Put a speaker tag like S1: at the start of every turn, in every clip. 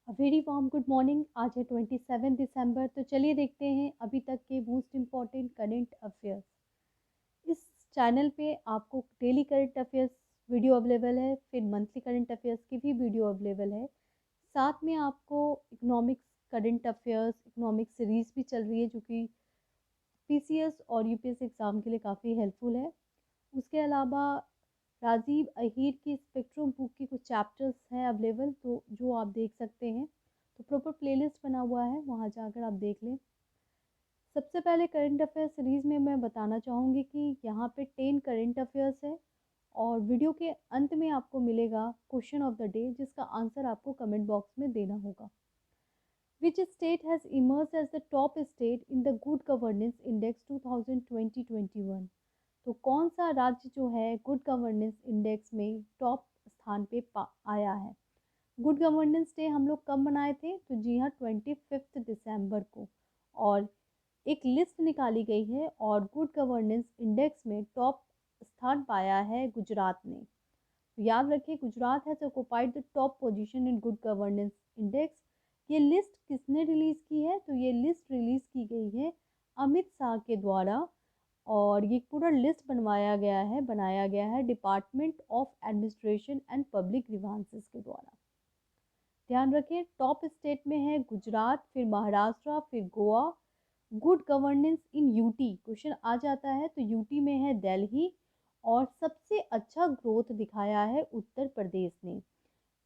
S1: Very warm good morning. आज है 27 दिसंबर। तो चलिए देखते हैं अभी तक के मोस्ट इम्पॉर्टेंट करंट अफेयर्स। इस चैनल पे आपको daily current affairs video available है, फिर मंथली करंट अफेयर्स की भी वीडियो अवेलेबल है। साथ में आपको economics current affairs, economic series भी चल रही है जो कि पीसीएस और यूपीएससी एग्ज़ाम के लिए काफ़ी हेल्पफुल है। उसके अलावा राजीव अहीर की स्पेक्ट्रम बुक के कुछ चैप्टर्स हैं अवेलेबल, तो जो आप देख सकते हैं। तो प्रॉपर प्लेलिस्ट बना हुआ है, वहाँ जाकर आप देख लें। सबसे पहले करंट अफेयर सीरीज़ में मैं बताना चाहूँगी कि यहाँ पे 10 करंट अफेयर्स है और वीडियो के अंत में आपको मिलेगा क्वेश्चन ऑफ द डे, जिसका आंसर आपको कमेंट बॉक्स में देना होगा। Which state has emerged as the top state in the Good Governance Index 2020-21? तो कौन सा राज्य जो है गुड गवर्नेंस इंडेक्स में टॉप स्थान पे आया है। गुड गवर्नेंस डे हम लोग कब मनाए थे? तो जी हाँ, 25 दिसंबर को। और एक लिस्ट निकाली गई है और गुड गवर्नेंस इंडेक्स में टॉप स्थान पाया है गुजरात ने। तो याद रखिए, Gujarat has occupied the top position in good governance index. ये लिस्ट किसने रिलीज़ की है? तो ये लिस्ट रिलीज़ की गई है अमित शाह के द्वारा। और ये पूरा लिस्ट बनाया गया है department of administration and public grievances के द्वारा। ध्यान रखें, टॉप स्टेट में है गुजरात, फिर महाराष्ट्र, फिर गोवा। गुड गवर्नेंस इन यूटी क्वेश्चन आ जाता है तो यूटी में है दिल्ली। और सबसे अच्छा ग्रोथ दिखाया है उत्तर प्रदेश ने।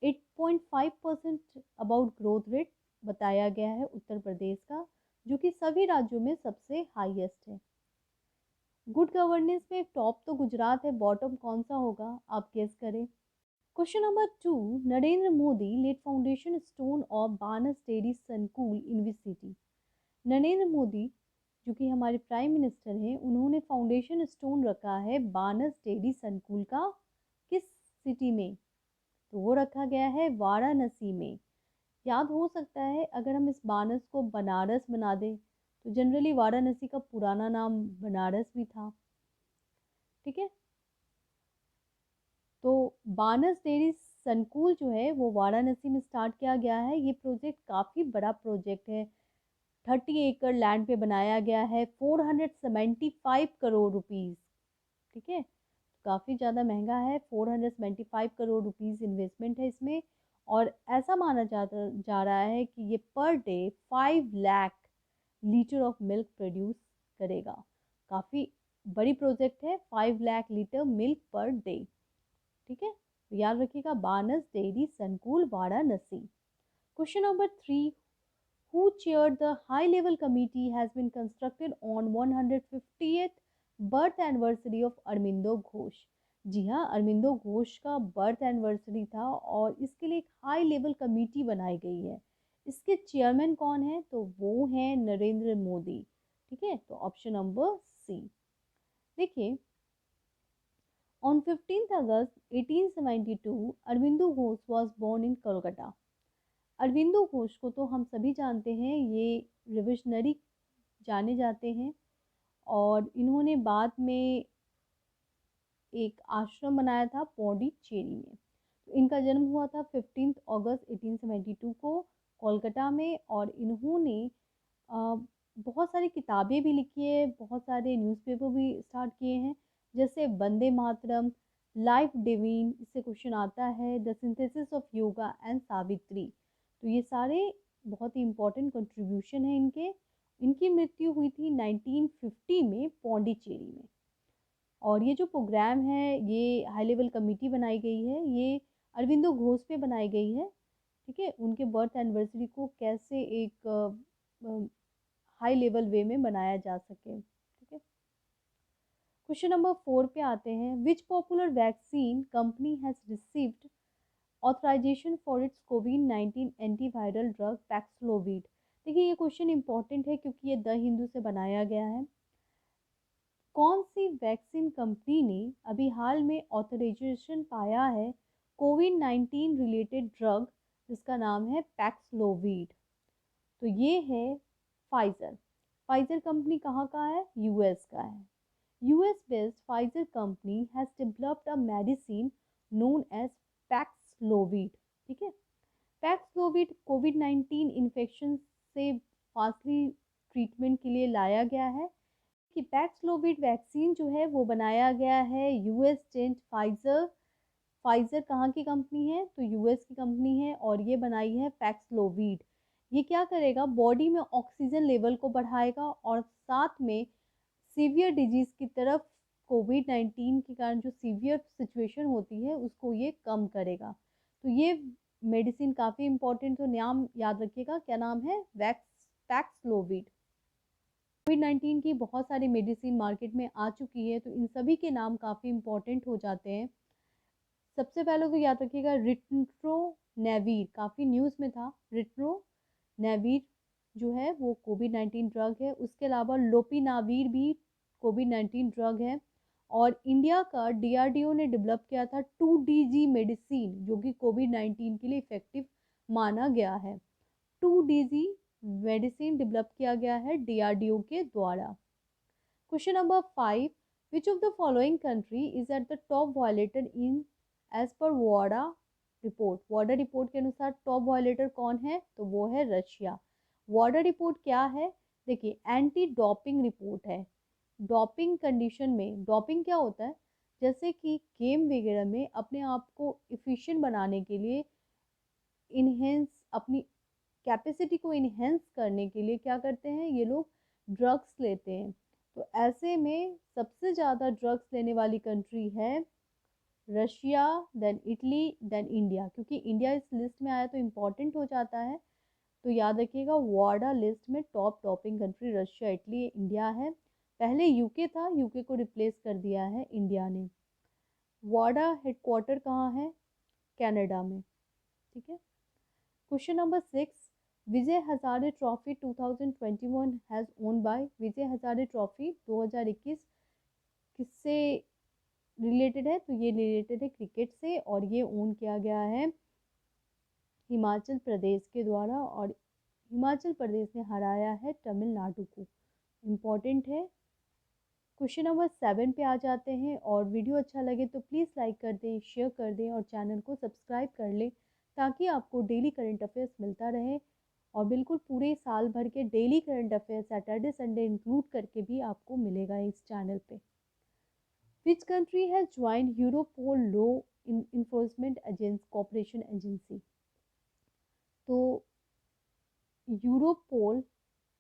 S1: 8.5% अबाउट ग्रोथ रेट बताया गया है उत्तर प्रदेश का, जो कि सभी राज्यों में सबसे हाईएस्ट है। गुड गवर्नेंस में टॉप तो गुजरात है, बॉटम कौन सा होगा आप गेस करें। Question number 2, Narendra Modi laid foundation stone of Banas dairy Sankul in which city? Narendra Modi जो कि हमारे प्राइम मिनिस्टर हैं, उन्होंने फाउंडेशन स्टोन रखा है बानस डेयरी संकुल का। किस सिटी में? तो वो रखा गया है वाराणसी में। याद हो सकता है अगर हम इस बानस को बनारस बना दें, तो जनरली वाराणसी का पुराना नाम बनारस भी था। ठीक है, तो बानस डेयरी संकुल जो है वो वाराणसी में स्टार्ट किया गया है। ये प्रोजेक्ट काफ़ी बड़ा प्रोजेक्ट है। 30 एकड़ लैंड पे बनाया गया है, 475 करोड़ रुपीज़। ठीक है, काफ़ी ज़्यादा महंगा है। 475 करोड़ रुपीज़ इन्वेस्टमेंट है इसमें। और ऐसा माना जा रहा है कि ये per day 5 lakh litre of milk produce करेगा। काफ़ी बड़ी प्रोजेक्ट है, 5 lakh litre milk per day. ठीक है, तो याद रखिएगा बानस डेयरी संकुल Varanasi. Question number 3, who chaired the high level committee has been constructed on 150th birth anniversary of Aurobindo Ghosh? जी हाँ, अरविंदो घोष का बर्थ एनिवर्सरी था और इसके लिए एक हाई लेवल कमेटी बनाई गई है। इसके चेयरमैन कौन है? तो वो है नरेंद्र मोदी। ठीक है, तो ऑप्शन नंबर सी। देखिए, On 15th August 1872, Arvindo Ghosh was born in Kolkata. Aurobindo Ghosh को तो हम सभी जानते हैं, ये रिविजनरी जाने जाते हैं। और इन्होंने बाद में एक आश्रम बनाया था पौंडीचेरी में। तो इनका जन्म हुआ था 15 अगस्त 1872 को कोलकाता में। और इन्होंने बहुत सारी किताबें भी लिखी है, बहुत सारे न्यूज़पेपर भी स्टार्ट किए हैं, जैसे वंदे मातरम, लाइफ डिवीन, इससे क्वेश्चन आता है, the synthesis of yoga and Savitri. तो ये सारे बहुत ही इंपॉर्टेंट कंट्रीब्यूशन है इनके। इनकी मृत्यु हुई थी 1950 में पौंडीचेरी में। और ये जो प्रोग्राम है, ये हाई लेवल कमेटी बनाई गई है, ये अरविंदो घोष पे बनाई गई है। ठीक है, उनके बर्थ एनिवर्सरी को कैसे एक हाई लेवल वे में बनाया जा सके। ठीक है, क्वेश्चन नंबर 4 पे आते हैं। Which popular vaccine company has received authorization for its कोविड-19 एंटीवायरल ड्रग पैक्सलोविड? देखिए, ये क्वेश्चन इंपॉर्टेंट है क्योंकि ये द हिंदू से बनाया गया है। कौन सी वैक्सीन कंपनी ने अभी हाल में ऑथराइजेशन पाया है कोविड-19 रिलेटेड ड्रग, जिसका नाम है पैक्सलोविड? तो ये है फाइजर। फाइजर कंपनी कहाँ का है? यूएस का है। US based Pfizer company has developed a medicine known as Paxlovid. ठीक है, पैक्सलोविड कोविड-19 इन्फेक्शन से फास्टली ट्रीटमेंट के लिए लाया गया है कि पैक्सलोविड वैक्सीन जो है वो बनाया गया है यूएस जेंट फाइजर। फाइजर कहाँ की कंपनी है? तो यूएस की कंपनी है और ये बनाई है पैक्सलोविड। ये क्या करेगा? बॉडी में ऑक्सीजन लेवल को बढ़ाएगा और साथ में सीवियर डिजीज की तरफ कोविड-19 के कारण जो सीवियर सिचुएशन होती है उसको ये कम करेगा। तो ये मेडिसिन काफ़ी इंपॉर्टेंट, तो नाम याद रखिएगा, क्या नाम है? पैक्सलोविड। कोविड-19 की बहुत सारी मेडिसिन मार्केट में आ चुकी है, तो इन सभी के नाम काफ़ी इंपॉर्टेंट हो जाते हैं। सबसे पहले तो याद रखिएगा रिट्रोनेविर, काफ़ी न्यूज़ में था। रिट्रोनेविर जो है वो कोविड-19 ड्रग है। उसके अलावा लोपिनाविर भी कोविड-19 ड्रग है। और इंडिया का डीआरडीओ ने डेवलप किया था 2DG मेडिसिन, जो कि कोविड-19 के लिए इफेक्टिव माना गया है। 2DG मेडिसिन डेवलप किया गया है डीआरडीओ के द्वारा। Question number 5, which of the following country is at the top violator in as per वाडा रिपोर्ट? वाडा रिपोर्ट के अनुसार टॉप वायलेटर कौन है? तो वो है रशिया। वाडा रिपोर्ट क्या है? देखिए, एंटी डोपिंग रिपोर्ट है। डोपिंग कंडीशन में, डोपिंग क्या होता है? जैसे कि गेम वगैरह में अपने आप को इफिशिएंट बनाने के लिए, इनहेंस अपनी कैपेसिटी को इनहेंस करने के लिए क्या करते हैं ये लोग? ड्रग्स लेते हैं। तो ऐसे में सबसे ज़्यादा ड्रग्स लेने वाली कंट्री है Russia, then Italy, then India. क्योंकि इंडिया इस लिस्ट में आया तो इम्पॉर्टेंट हो जाता है, तो याद रखिएगा वाडा लिस्ट में top topping country Russia, Italy, India है। पहले यूके था, यूके को रिप्लेस कर दिया है इंडिया ने। वाडा हेडक्वार्टर कहाँ है? कनाडा में। ठीक है। Question number 6, Vijay Hazare trophy 2021 has won by? Vijay Hazare trophy 2021 किससे रिलेटेड है? तो ये रिलेटेड है क्रिकेट से, और ये ओन किया गया है हिमाचल प्रदेश के द्वारा, और हिमाचल प्रदेश ने हराया है तमिलनाडु को। इम्पॉर्टेंट है। क्वेश्चन नंबर 7 पे आ जाते हैं, और वीडियो अच्छा लगे तो प्लीज़ लाइक कर दें, शेयर कर दें और चैनल को सब्सक्राइब कर लें, ताकि आपको डेली करंट अफेयर्स मिलता रहे। और बिल्कुल पूरे साल भर के daily current affairs Saturday Sunday include करके भी आपको मिलेगा इस चैनल पे। Which country has joined Europol law enforcement cooperation agency? तो Europol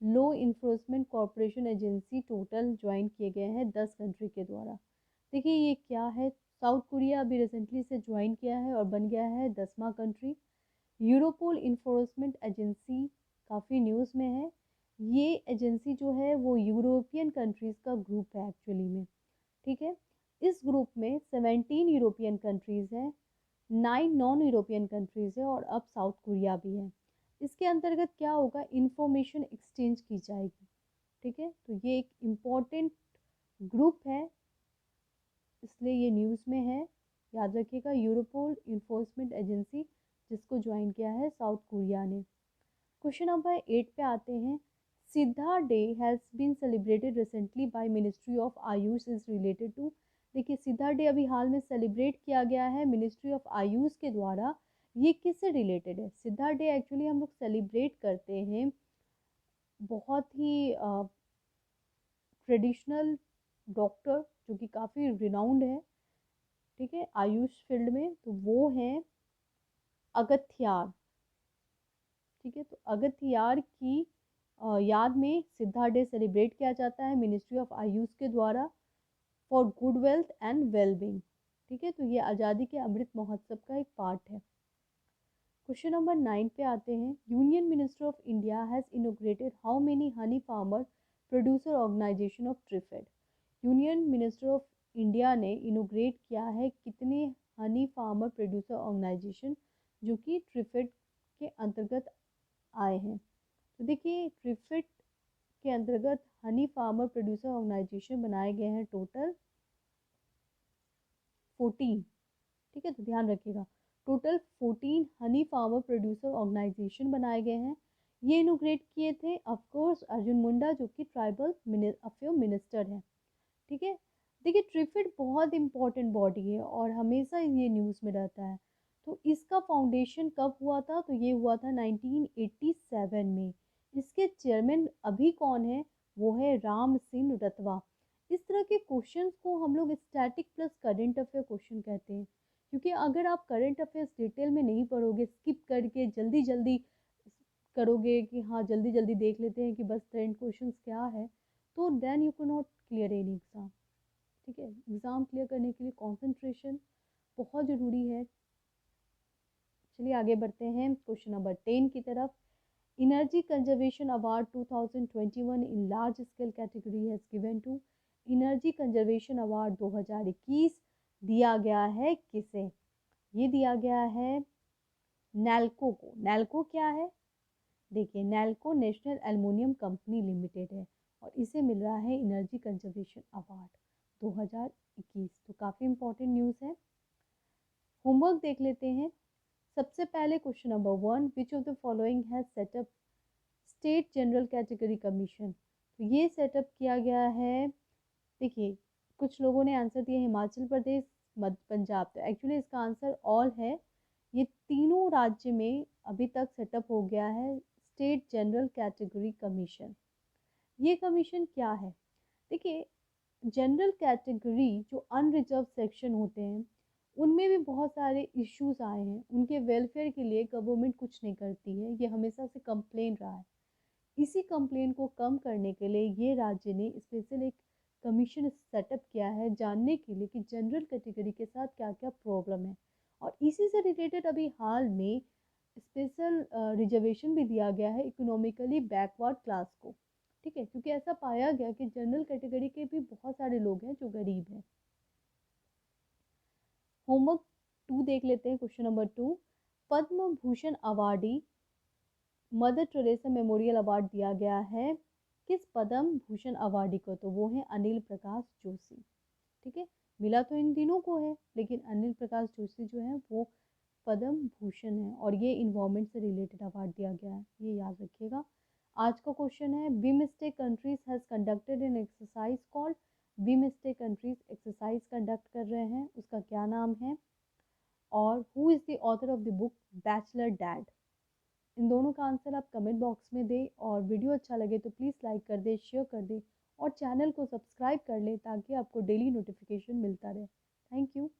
S1: law enforcement corporation agency total join किए गए हैं 10 कंट्री के द्वारा। देखिए ये क्या है? साउथ कोरिया अभी रिसेंटली से ज्वाइन किया है और बन गया है 10वां कंट्री। यूरोपोल इन्फोर्समेंट एजेंसी काफ़ी न्यूज़ में है। ये एजेंसी जो है वो यूरोपियन कंट्रीज़ का ग्रुप है एक्चुअली में। ठीक है। इस ग्रुप में 17 यूरोपियन कंट्रीज़ हैं, 9 नॉन यूरोपियन कंट्रीज़ है, और अब साउथ कोरिया भी है। इसके अंतर्गत क्या होगा? इंफॉर्मेशन एक्सचेंज की जाएगी। ठीक है। तो ये एक इम्पॉर्टेंट ग्रुप है, इसलिए ये न्यूज़ में है। याद रखिएगा, यूरोपोल इन्फोर्समेंट एजेंसी, जिसको ज्वाइन किया है साउथ कोरिया ने। क्वेश्चन नंबर 8 पे आते हैं। Siddha day has been celebrated recently by ministry of AYUSH is related to? देखिए, सिद्धा डे अभी हाल में सेलिब्रेट किया गया है मिनिस्ट्री ऑफ आयुष के द्वारा। ये किससे रिलेटेड है? सिद्धा डे एक्चुअली हम लोग सेलिब्रेट करते हैं बहुत ही ट्रेडिशनल डॉक्टर जो कि काफ़ी रिनाउंड है, ठीक है, आयुष फील्ड में, तो वो हैं अगत्यार। ठीक है। तो अगत्यार की याद में सिद्धा डे सेलिब्रेट किया जाता है मिनिस्ट्री ऑफ आयुष के द्वारा for good wealth and wellbeing. ठीक है। तो ये आज़ादी के अमृत महोत्सव का एक पार्ट है। क्वेश्चन नंबर 9 पे आते हैं। Union minister of India has inaugurated how many honey farmer producer organisation of TRIFED? Union minister of India ने इनोग्रेट किया है कितने हनी फार्मर प्रोड्यूसर ऑर्गेनाइजेशन जो कि ट्रिफेड के अंतर्गत आए हैं? तो देखिए, ट्रिफेड के अंतर्गत हनी फार्मर प्रोड्यूसर ऑर्गेनाइजेशन बनाए गए हैं टोटल 14। ठीक है। तो ध्यान रखिएगा, total 14 honey farmer producer organisation बनाए गए हैं। ये इनोग्रेट किए थे ऑफकोर्स अर्जुन मुंडा, जो कि ट्राइबल अफेयर मिनिस्टर हैं। ठीक है। देखिए, ट्रिफेड बहुत इंपॉर्टेंट बॉडी है और हमेशा ये न्यूज़ में रहता है। तो इसका फाउंडेशन कब हुआ था? तो ये हुआ था 1987 में। इसके चेयरमैन अभी कौन है? वो है राम सिंह रतवा। इस तरह के क्वेश्चंस को हम लोग static plus current affair question कहते हैं, क्योंकि अगर आप करंट अफेयर्स डिटेल में नहीं पढ़ोगे, स्किप करके जल्दी जल्दी करोगे कि हाँ जल्दी जल्दी देख लेते हैं कि बस ट्रेंड क्वेश्चंस क्या है, तो then you can not clear any exam. ठीक है, एग्जाम क्लियर करने के लिए कंसंट्रेशन बहुत ज़रूरी है। चलिए आगे बढ़ते हैं क्वेश्चन नंबर 10 की तरफ। Energy conservation award 2021 in large scale category has given to. Energy conservation award 2021 दिया गया है किसे? ये दिया गया है नैल्को को। नैल्को क्या है? देखिए, NALCO national aluminium company limited है और इसे मिल रहा है एनर्जी कंजर्वेशन अवार्ड 2021। तो काफ़ी इंपॉर्टेंट न्यूज़ है। होमवर्क देख लेते हैं। सबसे पहले question number 1, which of the following has setup state general category commission? तो ये सेटअप किया गया है। देखिए, कुछ लोगों ने आंसर दिया हिमाचल प्रदेश, मध्य पंजाब। तो एक्चुअली इसका आंसर ऑल है। ये तीनों राज्य में अभी तक सेटअप हो गया है स्टेट जनरल कैटेगरी कमीशन। ये कमीशन क्या है? देखिए, जनरल कैटेगरी जो अनरिजर्व सेक्शन होते हैं उनमें भी बहुत सारे इश्यूज आए हैं। उनके वेलफेयर के लिए गवर्नमेंट कुछ नहीं करती है, ये हमेशा से कंप्लेन रहा है। इसी कंप्लेन को कम करने के लिए ये राज्य ने स्पेशल एक कमीशन सेटअप किया है, जानने के लिए कि जनरल कैटेगरी के साथ क्या क्या प्रॉब्लम है। और इसी से रिलेटेड अभी हाल में स्पेशल रिजर्वेशन भी दिया गया है इकोनॉमिकली बैकवर्ड क्लास को। ठीक है, क्योंकि ऐसा पाया गया कि जनरल कैटेगरी के भी बहुत सारे लोग हैं जो गरीब हैं। होमवर्क 2 देख लेते हैं। Question number 2, Padma Bhushan awardee mother Teresa memorial award दिया गया है किस पद्म भूषण अवार्डी को? तो वो है अनिल प्रकाश जोशी। ठीक है, मिला तो इन तीनों को है, लेकिन अनिल प्रकाश जोशी जो है वो पद्म भूषण है और ये इन्वायरमेंट से रिलेटेड अवार्ड दिया गया है, ये याद रखिएगा। आज का क्वेश्चन है, BIMSTEC countries has conducted an exercise called. BIMSTEC countries exercise conduct कर रहे हैं, उसका क्या नाम है? और who is the author of the book Bachelor Dad? इन दोनों का आंसर आप कमेंट बॉक्स में दें, और वीडियो अच्छा लगे तो प्लीज़ लाइक कर दें, शेयर कर दें और चैनल को सब्सक्राइब कर लें ताकि आपको डेली नोटिफिकेशन मिलता रहे। Thank you.